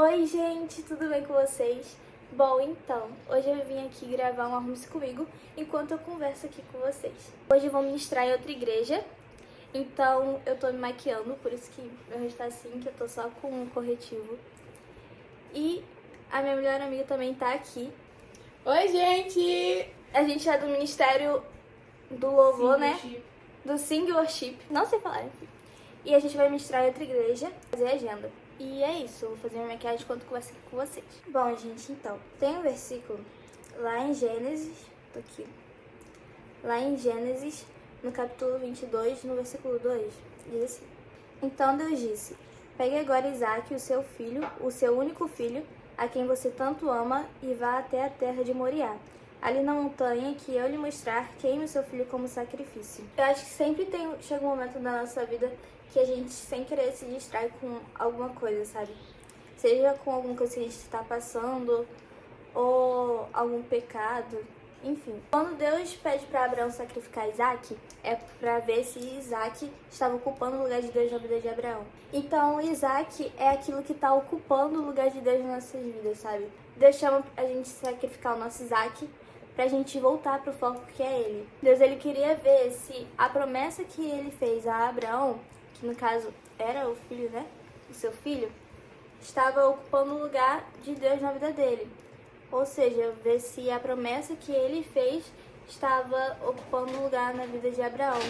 Oi gente, tudo bem com vocês? Bom, então, hoje eu vim aqui gravar um Arrume-se Comigo enquanto eu converso aqui com vocês. Hoje eu vou ministrar em outra igreja, então eu tô me maquiando, por isso que meu rosto tá assim, que eu tô só com um corretivo. E a minha melhor amiga também tá aqui. Oi, gente! A gente é do Ministério do Louvor, né? Do Sing Worship, não sei falar, enfim. E a gente vai ministrar em outra igreja, fazer agenda. E é isso, eu vou fazer minha maquiagem enquanto converso aqui com vocês. Bom, gente, então, tem um versículo lá em Gênesis, tô aqui, lá em Gênesis, no capítulo 22, no versículo 2, diz assim: Então Deus disse, pegue agora Isaque, o seu filho, o seu único filho, a quem você tanto ama, e vá até a terra de Moriá. Ali na montanha que eu lhe mostrar, queime o seu filho como sacrifício. Eu acho que sempre chega um momento da nossa vida que a gente, sem querer, se distrai com alguma coisa, sabe? Seja com alguma coisa que a gente está passando, ou algum pecado, enfim. Quando Deus pede para Abraão sacrificar Isaque, é para ver se Isaque estava ocupando o lugar de Deus na vida de Abraão. Então, Isaque é aquilo que está ocupando o lugar de Deus nas nossas vidas, sabe? Deus chama a gente sacrificar o nosso Isaque pra gente voltar pro foco que é ele. Deus, ele queria ver se a promessa que ele fez a Abraão, que no caso era o filho, né, o seu filho, estava ocupando o lugar de Deus na vida dele. Ou seja, ver se a promessa que ele fez estava ocupando o lugar na vida de Abraão,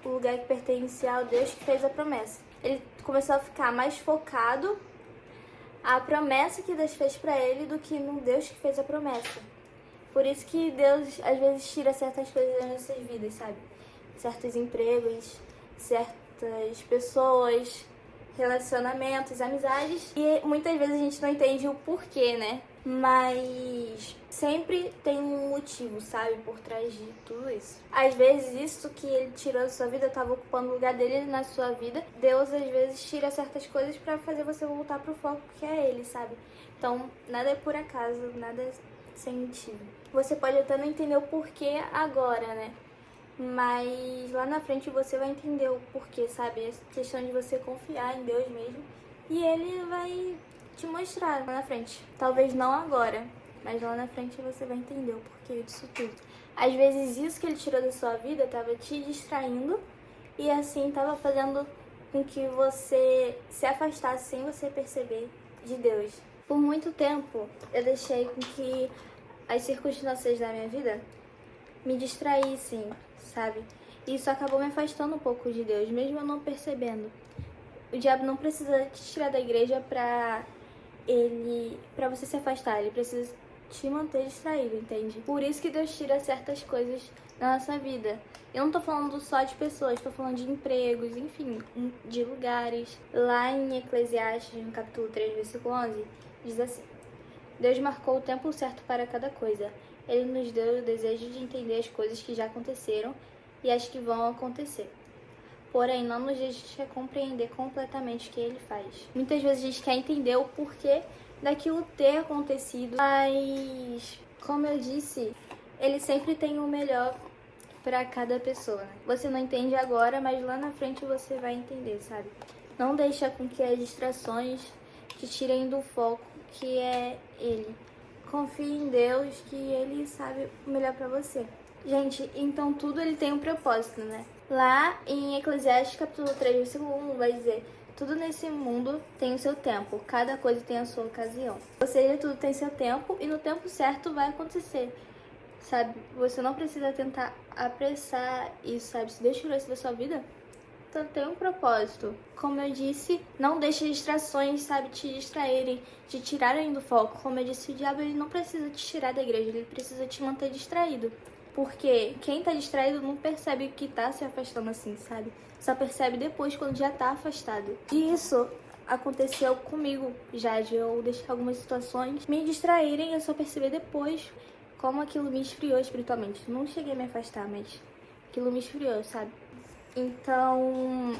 o lugar que pertencia ao Deus que fez a promessa. Ele começou a ficar mais focado na promessa que Deus fez pra ele do que no Deus que fez a promessa. Por isso que Deus às vezes tira certas coisas das nossas vidas, sabe? Certos empregos, certas pessoas, relacionamentos, amizades. E muitas vezes a gente não entende o porquê, né? Mas sempre tem um motivo, sabe? Por trás de tudo isso. Às vezes isso que ele tirou da sua vida estava ocupando o lugar dele na sua vida. Deus às vezes tira certas coisas pra fazer você voltar pro foco que é ele, sabe? Então nada é por acaso, nada é sem motivo. Você pode até não entender o porquê agora, né? Mas lá na frente você vai entender o porquê, sabe? É questão de você confiar em Deus mesmo. E ele vai te mostrar lá na frente. Talvez não agora, mas lá na frente você vai entender o porquê disso tudo. Às vezes isso que ele tirou da sua vida estava te distraindo e assim estava fazendo com que você se afastasse sem você perceber de Deus. Por muito tempo eu deixei com que as circunstâncias da minha vida me distraíssem, sabe? E isso acabou me afastando um pouco de Deus, mesmo eu não percebendo. O diabo não precisa te tirar da igreja pra você se afastar, ele precisa te manter distraído, entende? Por isso que Deus tira certas coisas da nossa vida. Eu não tô falando só de pessoas, tô falando de empregos, enfim, de lugares. Lá em Eclesiastes, no capítulo 3, versículo 11, diz assim: Deus marcou o tempo certo para cada coisa. Ele nos deu o desejo de entender as coisas que já aconteceram e as que vão acontecer. Porém, não nos deixa compreender completamente o que ele faz. Muitas vezes a gente quer entender o porquê daquilo ter acontecido, mas, como eu disse, ele sempre tem o melhor para cada pessoa. Você não entende agora, mas lá na frente você vai entender, sabe? Não deixa com que as distrações te tirem do foco que é ele. Confie em Deus, que ele sabe o melhor pra você. Gente, então tudo ele tem um propósito, né? Lá em Eclesiastes capítulo 3, versículo 1, vai dizer: tudo nesse mundo tem o seu tempo, cada coisa tem a sua ocasião. Ou seja, tudo tem seu tempo e no tempo certo vai acontecer, sabe? Você não precisa tentar apressar isso, sabe? Se Deus tirou isso da sua vida, então tem um propósito. Como eu disse, não deixe distrações, sabe, te distraírem, te tirarem do foco. Como eu disse, o diabo ele não precisa te tirar da igreja, ele precisa te manter distraído. Porque quem tá distraído não percebe que tá se afastando assim, sabe? Só percebe depois, quando já tá afastado. E isso aconteceu comigo já, de eu deixar algumas situações me distraírem, eu só perceber depois como aquilo me esfriou espiritualmente. Não cheguei a me afastar, mas aquilo me esfriou, sabe? Então,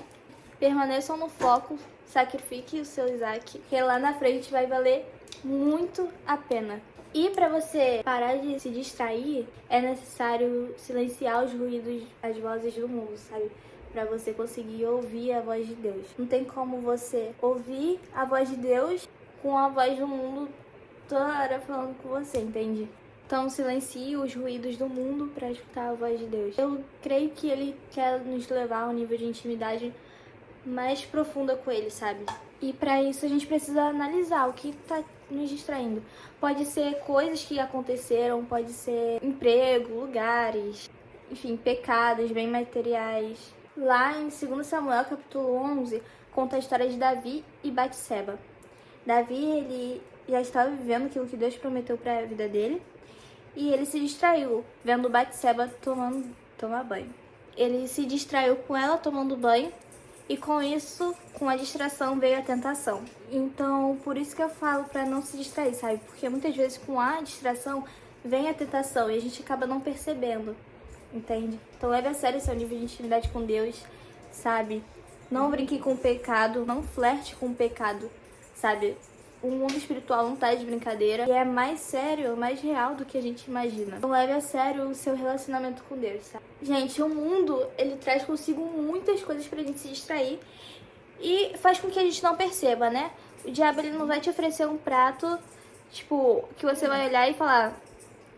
permaneçam no foco, sacrifique o seu Isaque, que lá na frente vai valer muito a pena. E para você parar de se distrair, é necessário silenciar os ruídos, as vozes do mundo, sabe? Para você conseguir ouvir a voz de Deus. Não tem como você ouvir a voz de Deus com a voz do mundo toda hora falando com você, entende? Então silencie os ruídos do mundo para escutar a voz de Deus. Eu creio que Ele quer nos levar a um nível de intimidade mais profunda com Ele, sabe? E para isso a gente precisa analisar o que tá nos distraindo. Pode ser coisas que aconteceram, pode ser emprego, lugares, enfim, pecados, bem materiais. Lá em 2 Samuel, capítulo 11, conta a história de Davi e Batseba. Davi, ele já estava vivendo aquilo que Deus prometeu para a vida dele, e ele se distraiu vendo Batseba tomar banho. Ele se distraiu com ela tomando banho, e com isso, com a distração, veio a tentação. Então, por isso que eu falo para não se distrair, sabe? Porque muitas vezes com a distração vem a tentação e a gente acaba não percebendo, entende? Então leve a sério seu nível de intimidade com Deus, sabe? Não brinque com o pecado, não flerte com o pecado, sabe? O mundo espiritual não tá de brincadeira e é mais sério, mais real do que a gente imagina. Então leve a sério o seu relacionamento com Deus, sabe? Gente, o mundo, ele traz consigo muitas coisas pra gente se distrair e faz com que a gente não perceba, né? O diabo, ele não vai te oferecer um prato, tipo, que você vai olhar e falar,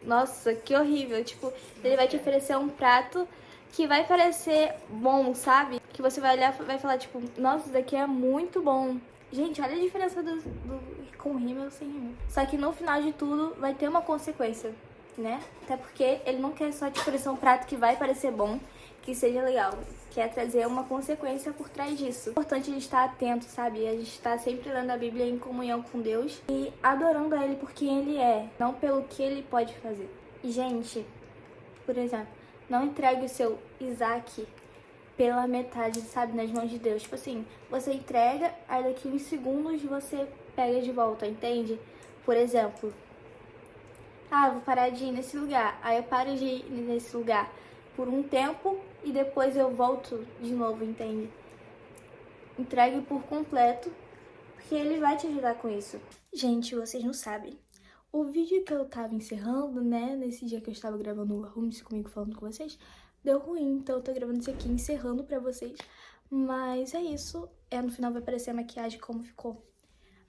nossa, que horrível. Tipo, ele vai te oferecer um prato que vai parecer bom, sabe? Que você vai olhar e vai falar, tipo, nossa, isso daqui é muito bom. Gente, olha a diferença do com rímel ou sem rímel. Só que no final de tudo vai ter uma consequência, né? Até porque ele não quer só te oferecer um prato que vai parecer bom, que seja legal. Quer trazer uma consequência por trás disso. É importante a gente estar atento, sabe? A gente estar sempre lendo a Bíblia em comunhão com Deus e adorando a Ele por quem Ele é, não pelo que Ele pode fazer. E, gente, por exemplo, não entregue o seu Isaac pela metade, sabe, nas mãos de Deus. Tipo assim, você entrega, aí daqui uns segundos você pega de volta, entende? Por exemplo, vou parar de ir nesse lugar. Aí eu paro de ir nesse lugar por um tempo e depois eu volto de novo, entende? Entregue por completo, porque ele vai te ajudar com isso. Gente, vocês não sabem. O vídeo que eu tava encerrando, né, nesse dia que eu estava gravando o Arrume-se Comigo falando com vocês, deu ruim, então eu tô gravando isso aqui encerrando pra vocês. Mas é isso, no final vai aparecer a maquiagem como ficou.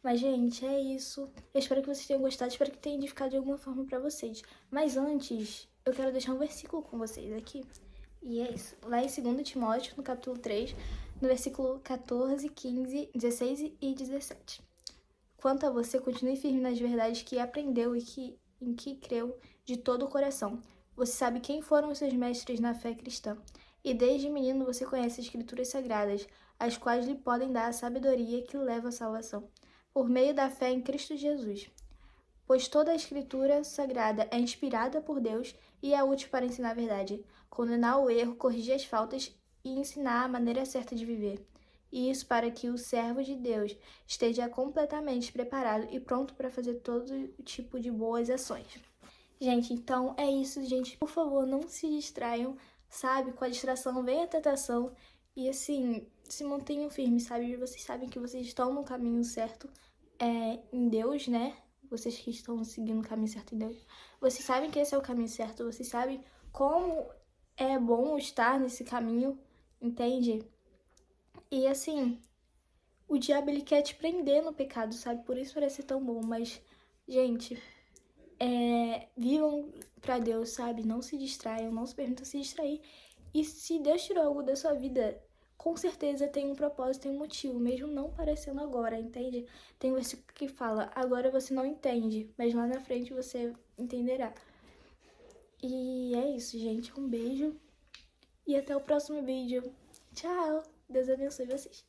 Mas, gente, é isso. Eu espero que vocês tenham gostado, espero que tenha edificado de alguma forma pra vocês. Mas antes, eu quero deixar um versículo com vocês aqui. E é isso. Lá em 2 Timóteo, no capítulo 3, no versículo 14, 15, 16 e 17. Quanto a você, continue firme nas verdades que aprendeu e em que creu de todo o coração. Você sabe quem foram os seus mestres na fé cristã. E desde menino você conhece as escrituras sagradas, as quais lhe podem dar a sabedoria que leva à salvação, por meio da fé em Cristo Jesus. Pois toda a escritura sagrada é inspirada por Deus e é útil para ensinar a verdade, condenar o erro, corrigir as faltas e ensinar a maneira certa de viver. E isso para que o servo de Deus esteja completamente preparado e pronto para fazer todo tipo de boas ações. Gente, então é isso, gente. Por favor, não se distraiam, sabe? Com a distração vem a tentação e assim, se mantenham firmes, sabe? Vocês sabem que vocês estão no caminho certo em Deus, né? Vocês que estão seguindo o caminho certo em Deus. Vocês sabem que esse é o caminho certo, vocês sabem como é bom estar nesse caminho, entende? E assim, o diabo ele quer te prender no pecado, sabe? Por isso parece ser tão bom, mas, gente, vivam pra Deus, sabe? Não se distraiam, não se permitam se distrair. E se Deus tirou algo da sua vida, com certeza tem um propósito, tem um motivo, mesmo não parecendo agora, entende? Tem um versículo que fala, agora você não entende, mas lá na frente você entenderá. E é isso, gente. Um beijo e até o próximo vídeo. Tchau! Deus abençoe vocês.